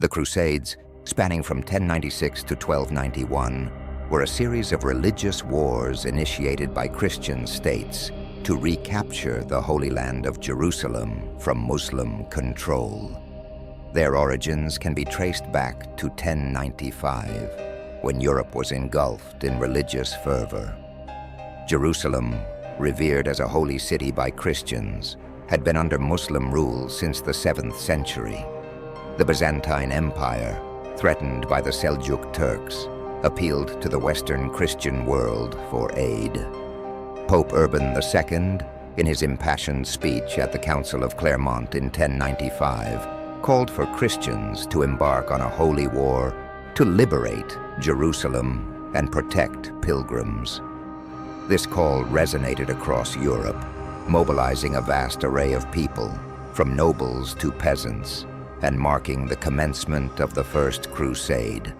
The Crusades, spanning from 1096 to 1291, were a series of religious wars initiated by Christian states to recapture the Holy Land of Jerusalem from Muslim control. Their origins can be traced back to 1095, when Europe was engulfed in religious fervor. Jerusalem, revered as a holy city by Christians, had been under Muslim rule since the 7th century. The Byzantine Empire, threatened by the Seljuk Turks, appealed to the Western Christian world for aid. Pope Urban II, in his impassioned speech at the Council of Clermont in 1095, called for Christians to embark on a holy war to liberate Jerusalem and protect pilgrims. This call resonated across Europe, mobilizing a vast array of people, from nobles to peasants, and marking the commencement of the First Crusade.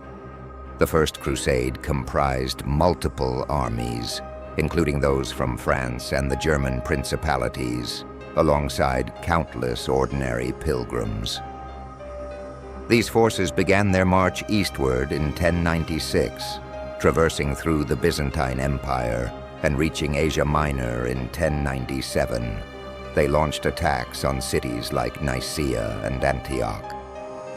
The First Crusade comprised multiple armies, including those from France and the German principalities, alongside countless ordinary pilgrims. These forces began their march eastward in 1096, traversing through the Byzantine Empire and reaching Asia Minor in 1097. They launched attacks on cities like Nicaea and Antioch.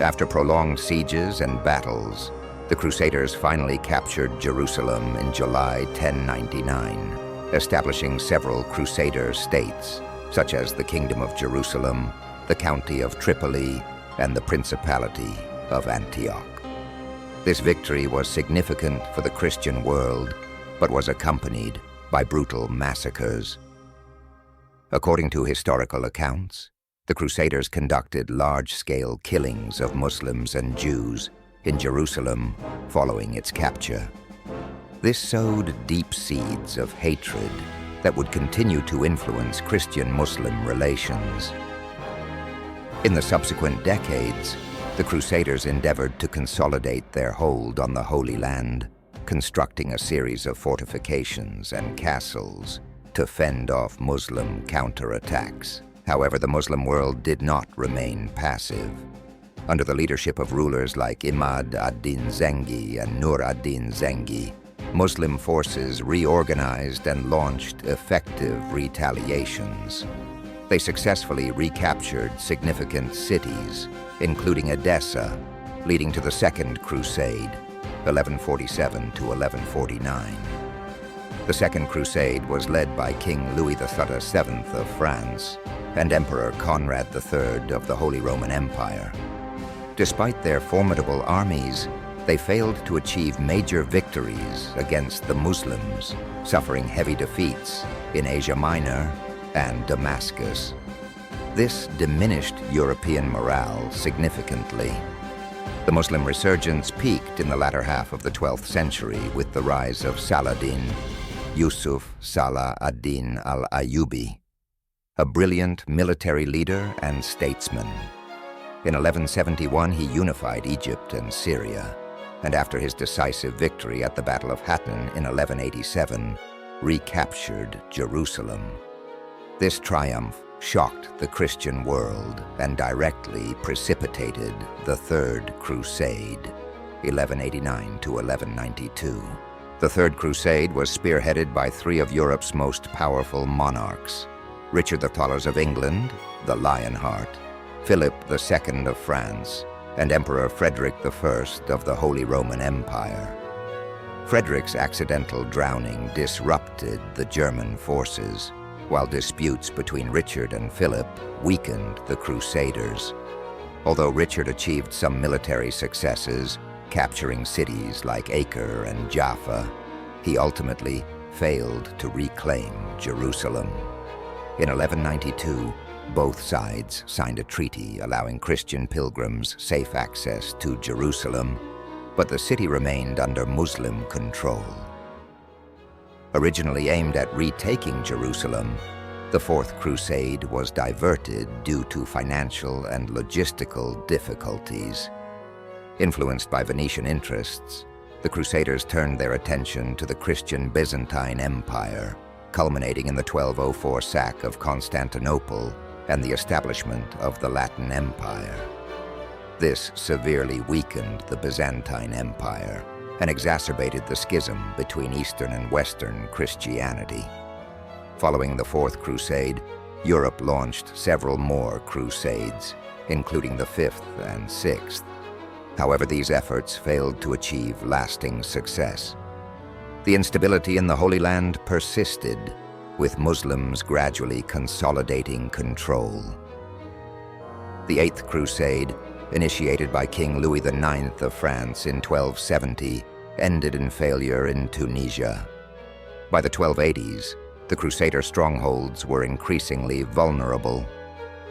After prolonged sieges and battles, the Crusaders finally captured Jerusalem in July 1099, establishing several Crusader states, such as the Kingdom of Jerusalem, the County of Tripoli, and the Principality of Antioch. This victory was significant for the Christian world, but was accompanied by brutal massacres. According to historical accounts, the Crusaders conducted large-scale killings of Muslims and Jews in Jerusalem following its capture. This sowed deep seeds of hatred that would continue to influence Christian-Muslim relations. In the subsequent decades, the Crusaders endeavored to consolidate their hold on the Holy Land, constructing a series of fortifications and castles to fend off Muslim counterattacks. However, the Muslim world did not remain passive. Under the leadership of rulers like Imad ad-Din Zengi and Nur ad-Din Zengi, Muslim forces reorganized and launched effective retaliations. They successfully recaptured significant cities, including Edessa, leading to the Second Crusade, 1147 to 1149. The Second Crusade was led by King Louis XXXVII of France and Emperor Conrad III of the Holy Roman Empire. Despite their formidable armies, they failed to achieve major victories against the Muslims, suffering heavy defeats in Asia Minor and Damascus. This diminished European morale significantly. The Muslim resurgence peaked in the latter half of the 12th century with the rise of Saladin, Yusuf Salah ad-Din al-Ayyubi, a brilliant military leader and statesman. In 1171, he unified Egypt and Syria, and after his decisive victory at the Battle of Hattin in 1187, recaptured Jerusalem. This triumph shocked the Christian world and directly precipitated the Third Crusade, 1189 to 1192. The Third Crusade was spearheaded by three of Europe's most powerful monarchs: Richard the Tallers of England, the Lionheart, Philip II of France, and Emperor Frederick I of the Holy Roman Empire. Frederick's accidental drowning disrupted the German forces, while disputes between Richard and Philip weakened the Crusaders. Although Richard achieved some military successes, capturing cities like Acre and Jaffa, he ultimately failed to reclaim Jerusalem. In 1192, both sides signed a treaty allowing Christian pilgrims safe access to Jerusalem, but the city remained under Muslim control. Originally aimed at retaking Jerusalem, the Fourth Crusade was diverted due to financial and logistical difficulties. Influenced by Venetian interests, the Crusaders turned their attention to the Christian Byzantine Empire, culminating in the 1204 sack of Constantinople and the establishment of the Latin Empire. This severely weakened the Byzantine Empire and exacerbated the schism between Eastern and Western Christianity. Following the Fourth Crusade, Europe launched several more crusades, including the Fifth and Sixth. However, these efforts failed to achieve lasting success. The instability in the Holy Land persisted, with Muslims gradually consolidating control. The Eighth Crusade, initiated by King Louis IX of France in 1270, ended in failure in Tunisia. By the 1280s, the Crusader strongholds were increasingly vulnerable.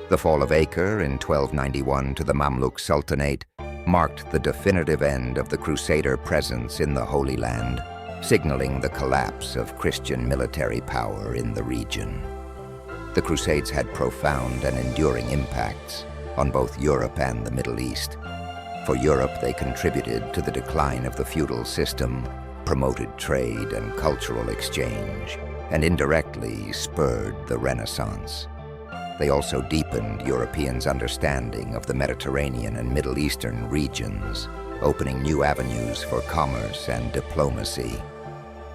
The fall of Acre in 1291 to the Mamluk Sultanate marked the definitive end of the Crusader presence in the Holy Land, signaling the collapse of Christian military power in the region. The Crusades had profound and enduring impacts on both Europe and the Middle East. For Europe, they contributed to the decline of the feudal system, promoted trade and cultural exchange, and indirectly spurred the Renaissance. They also deepened Europeans' understanding of the Mediterranean and Middle Eastern regions, opening new avenues for commerce and diplomacy.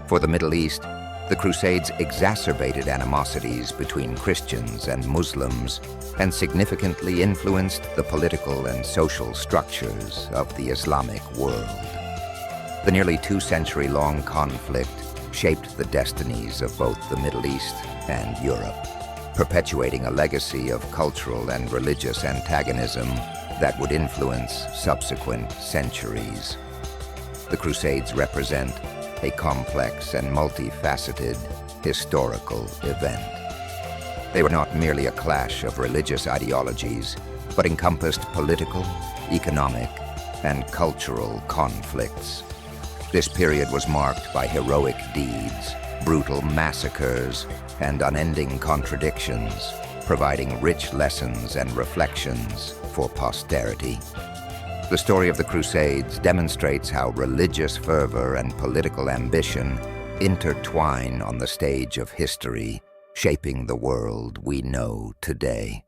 For the Middle East, the Crusades exacerbated animosities between Christians and Muslims and significantly influenced the political and social structures of the Islamic world. The nearly 2-century-long conflict shaped the destinies of both the Middle East and Europe, perpetuating a legacy of cultural and religious antagonism that would influence subsequent centuries. The Crusades represent a complex and multifaceted historical event. They were not merely a clash of religious ideologies, but encompassed political, economic, and cultural conflicts. This period was marked by heroic deeds, brutal massacres, and unending contradictions, providing rich lessons and reflections for posterity. The story of the Crusades demonstrates how religious fervor and political ambition intertwine on the stage of history, shaping the world we know today.